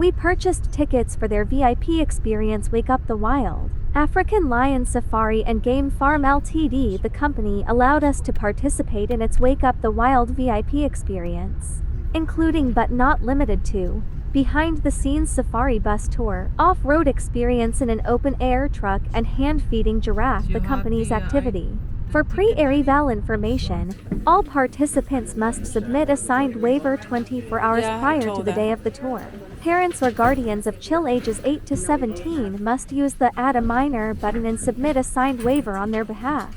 We purchased tickets for their VIP experience Wake Up the Wild. African Lion Safari and Game Farm Ltd. The company allowed us to participate in its Wake Up the Wild VIP experience, including but not limited to behind-the-scenes safari bus tour, off-road experience in an open-air truck, and hand-feeding giraffe, the company's activity. For pre-arrival information, all participants must submit a signed waiver 24 hours prior to the day of the tour. Parents or guardians of child ages 8 to 17 must use the Add a Minor button and submit a signed waiver on their behalf.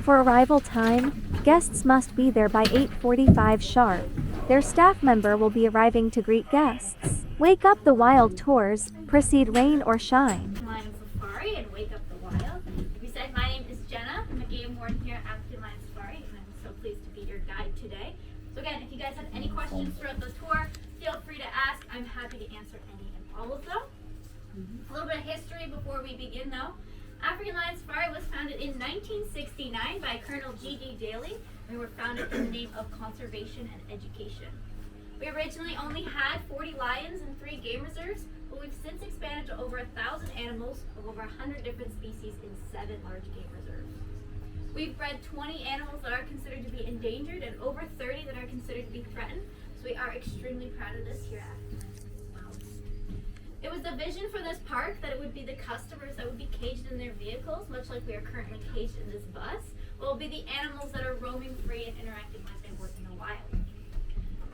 For arrival time, guests must be there by 8:45 sharp. Their staff member will be arriving to greet guests. Wake Up the Wild tours, proceed rain or shine. Lion Safari and Wake Up the Wild. Like we said, my name is Jenna. I'm a Game Warden here at African Lion Safari, and I'm so pleased to be your guide today. So again, if you guys have any questions throughout the tour, feel free to ask. I'm happy to answer any and all of them. A little bit of history before we begin though. African Lion Safari was founded in 1969 by Colonel G.D. Daly. We were founded in the name of conservation and education. We originally only had 40 lions and 3 game reserves, but we've since expanded to over 1,000 animals of over 100 different species in 7 large game reserves. We've bred 20 animals that are considered to be endangered and over 30 that are considered to be threatened, so we are extremely proud of this here at African Lion Safari. It was the vision for this park that it would be the customers that would be caged in their vehicles, much like we are currently caged in this bus. It will be the animals that are roaming free and interacting like they would in the wild.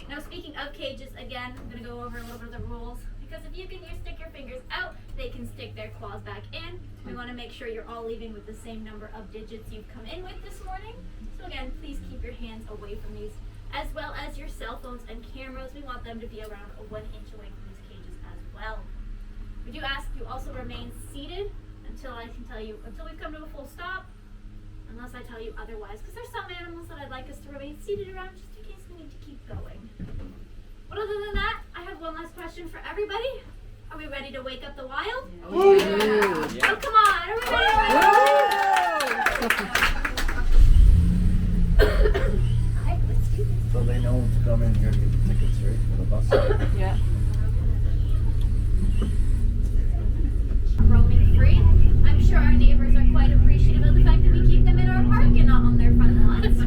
Now speaking of cages, again, I'm going to go over a little bit of the rules, because if you can stick your fingers out, they can stick their claws back in. We want to make sure you're all leaving with the same number of digits you've come in with this morning. So again, please keep your hands away from these, as well as your cell phones and cameras. We want them to be around 1 inch away from these cages as well. We do ask you also remain seated until we've come to a full stop, unless I tell you otherwise, because there's some animals that I'd like us to remain seated around just in case we need to keep going. But other than that, I have one last question for everybody. Are we ready to wake up the wild? Yeah. Oh, come on. Are we ready to wake up the wild? Alright, let's do this. So they know to come in here and get the tickets, right, for the bus? Yeah. Roaming free. I'm sure our neighbors are quite appreciative of the fact that we keep them in our park and not on their front lawns.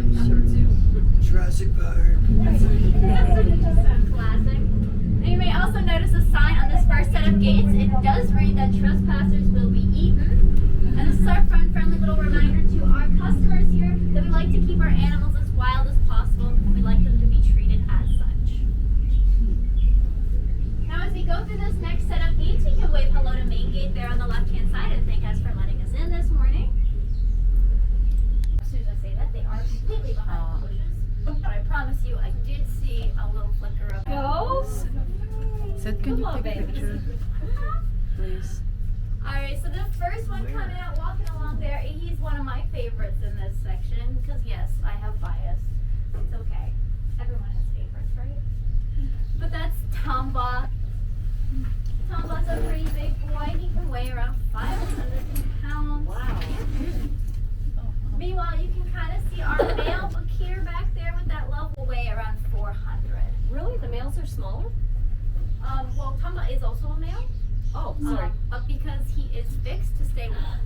Jurassic Park. Classic. Now you may also notice a sign on this first set of gates. It does read that trespassers will be eaten. And this is our friendly little reminder to our customers here that we like to keep our animals as wild as possible. We like them to be treated as such. Now as we go through this next set of gates, we can wave hello to main gate there on the left-hand side and thank us for letting us in this morning. As soon as I say that, they are completely behind the bushes. But I promise you, I did see a little flicker of ghost. Seth, can you take a picture, please? Alright, so the first one coming out, walking along there, he's one of my favorites in this section, because yes, I have bias. It's okay. Everyone has favorites, right? But that's Tomba. Tomba's a pretty big boy. He can weigh around 500 pounds. Wow. Meanwhile, you can kind of see our male bakir back there with that love will weigh around 400. Really? The males are smaller? Well, Tomba is also a male. Oh, sorry. But because he is fixed to stay with him.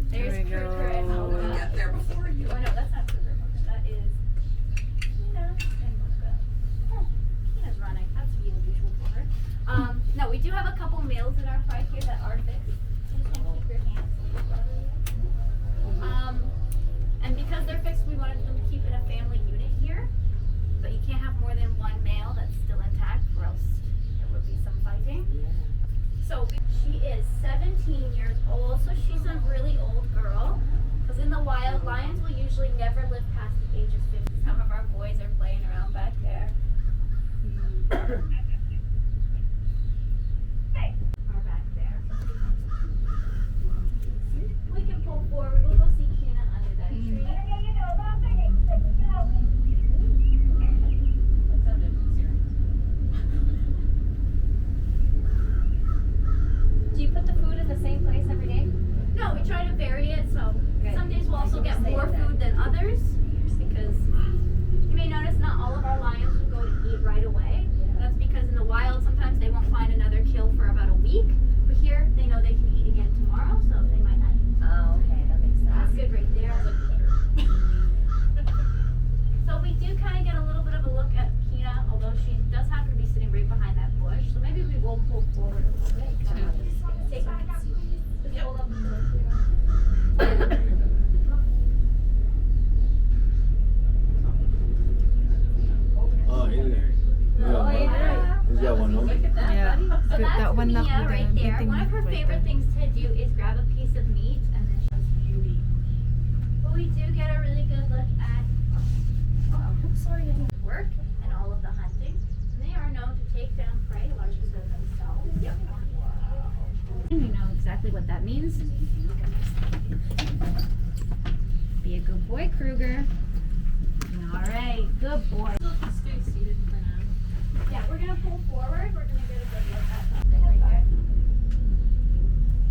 There's There we Kruger and go. Mocha. Get there before you. Oh, no, that's not Kruger and Mocha. That is Kina and Mocha. Oh, Kina's running. That's really unusual for her. No, we do have a couple males in our pride here that are fixed. You just want to keep your hands. And because they're fixed, we wanted them to keep in a family unit here. But you can't have more than one male that's still intact, or else there would be some fighting. So she is 17 years old, so she's a really old girl. Because in the wild, lions will usually never live past the age of 50. Some of our boys are playing around back there. Hey, are back there. We can pull forward. We'll go see Kina under that tree. Do you put the food in the same place every day? No, we try to vary it, so Good. some days we'll also get more food than others, because you kind of get a little bit of a look at Kina, although she does happen to be sitting right behind that bush. So maybe we will pull forward a little bit. Take a just hold up the Oh, he's got one home. Yeah. So Good, that's that one Mia with the right there. eating One of her meat right favorite there. things to do is grab a piece of meat and then she has beauty. But we do get a really good look at work and all of the hunting. And they are known to take down prey larger than themselves. Yep. You know exactly what that means. Be a good boy, Kruger. All right, good boy. Stay seated for now. Yeah, we're gonna pull forward. We're gonna get a good look at something right here.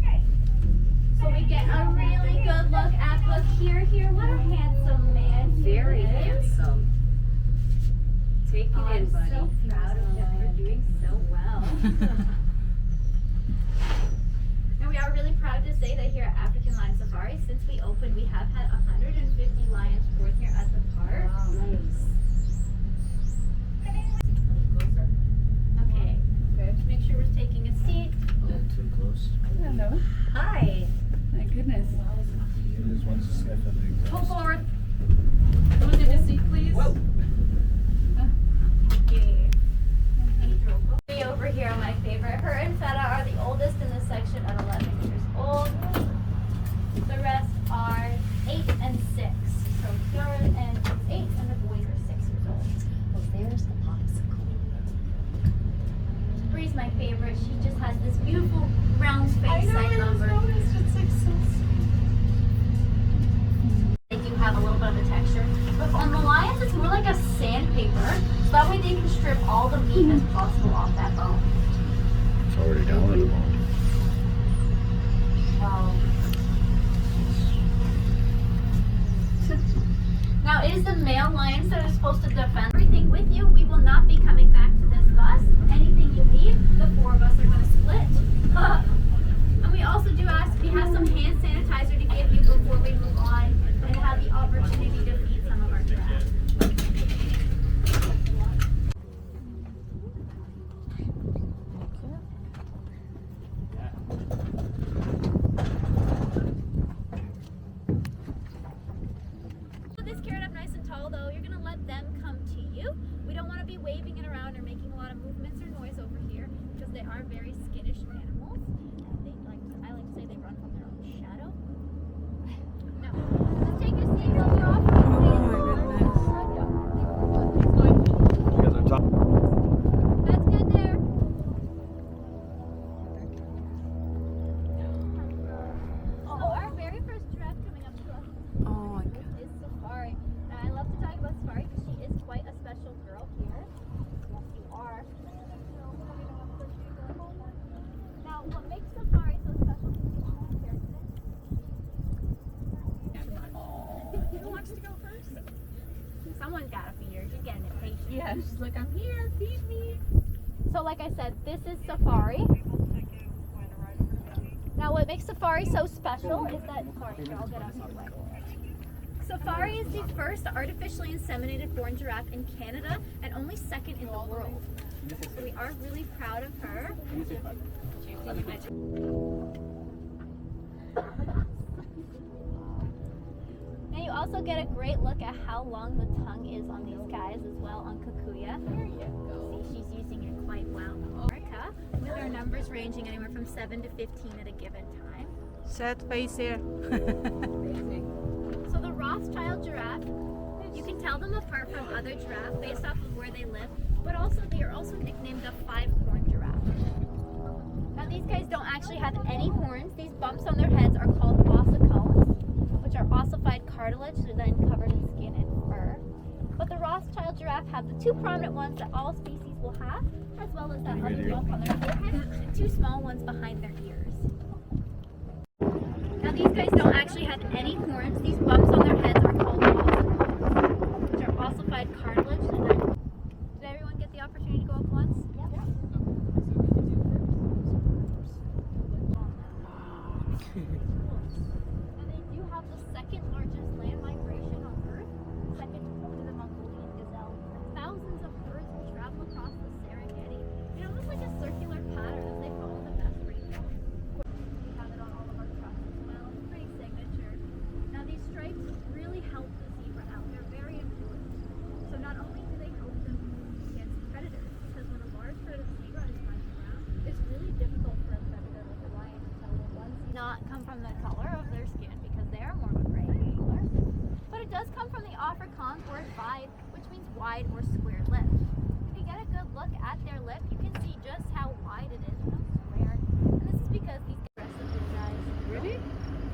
Okay. So we get a really good look at Bakir here. What a handsome man. he Very is. handsome. Take it Oh, in, I'm buddy. so proud of him for doing so well. And we are really proud to say that here at African Lion Safari, since we opened, we have had 150 lions born here at the park. Wow, nice. Okay. Okay. Just make sure we're taking a seat. Not too close. Hello. Hi. My goodness. This one's a sniff of the Pull exhaust. forward. Can we take a seat, please? Okay. Over here, my favorite. Her and Feta are the oldest in this section at 11 years old. The rest are 8 and 6. So Jared and is 8 and the boys are 6 years old. Well, there's the popsicle. Bree's my favorite. She just has this beautiful round face. I love her. They do have a little bit of a texture. But on the lions, it's more like a sandpaper. So that way they can strip all the meat as possible off that bone. It's already down at the bone. Wow. Now, it is the male lions that are supposed to defend everything with you. We will not be coming back to this bus. Anything you leave, the 4 of us are going to split. And we also do ask if you have some hand sanitizer to give you before we move on and have the opportunity to feed some of our giraffes. Put this carrot up nice and tall though. You're gonna let them come to you. We don't want to be waving it around or making a lot of movements or noise over here because they are very skittish animals. They like to, I like to say they run from their own shadow. Now, let's take a seat while we're off. You guys are talking. That's good there. Oh, our very first giraffe coming up to us Oh my god. is Safari. Now, I love to talk about Safari because she is quite a special girl here. Yes, you are. Now, what makes Safari so special to you here today? Who wants to go first? Someone's got to feed her. She's getting impatient. Yeah, she's like, I'm here, feed me. So like I said, this is Safari. Now what makes Safari so special is that, sorry, here, I'll get out of your way. Safari is the first artificially inseminated born giraffe in Canada and only second in the world. So we are really proud of her. Now you also get a great look at how long the tongue is on these guys as well on Kukuya. See, she's using it quite well. America, with our numbers ranging anywhere from 7 to 15 at a given time. Sad face here. So the Rothschild giraffe, you can tell them apart from other giraffes based off of where they live, but also they are also nicknamed the 5-horned giraffe. Now these guys don't actually have any horns. These bumps on their heads are called ossicones, which are ossified cartilage, so then covered in skin and fur. But the Rothschild giraffe have the 2 prominent ones that all species will have, as well as that other bump on their forehead and 2 small ones behind their ears. Now these guys don't actually have any horns. These bumps on their heads are called ossicones, which are ossified cartilage. And then, did everyone get the opportunity to go up once? Yep. And they do have the second largest land migration on Earth, second to only the Mongolian gazelle. wide or square lip. If you get a good look at their lip, you can see just how wide it is and how square. And this is because these aggressive little guys. Really?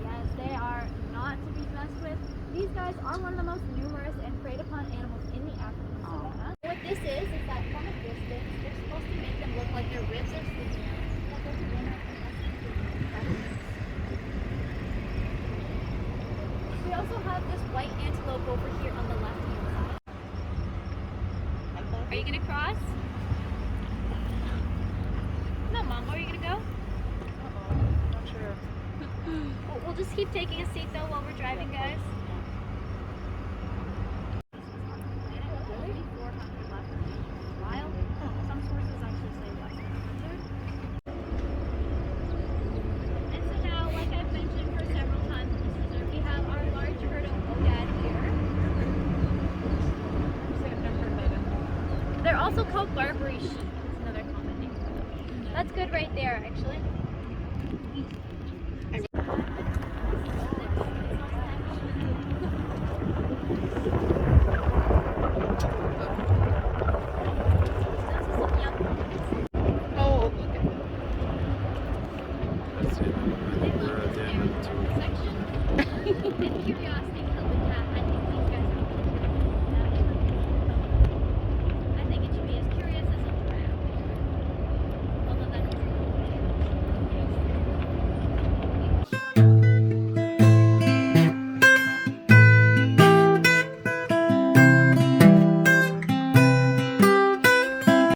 Yes, they are not to be messed with. These guys are one of the most numerous and preyed upon animals in the African savanna. What this is that from a distance, they're supposed to make them look like their ribs are sticking out. That goes to dinner and that's we also have this white antelope over here on the left hand side. Are you gonna cross? No, Mom, where are you gonna go? Not sure. We'll just keep taking a seat though while we're driving, guys. Only 400 left in the wild. Some sources actually say less than 100. And so now, like I've mentioned for several times in this reserve, we have our large herd of odad here. They're also called Barbary sheep. That's another common name. That's good right there, actually.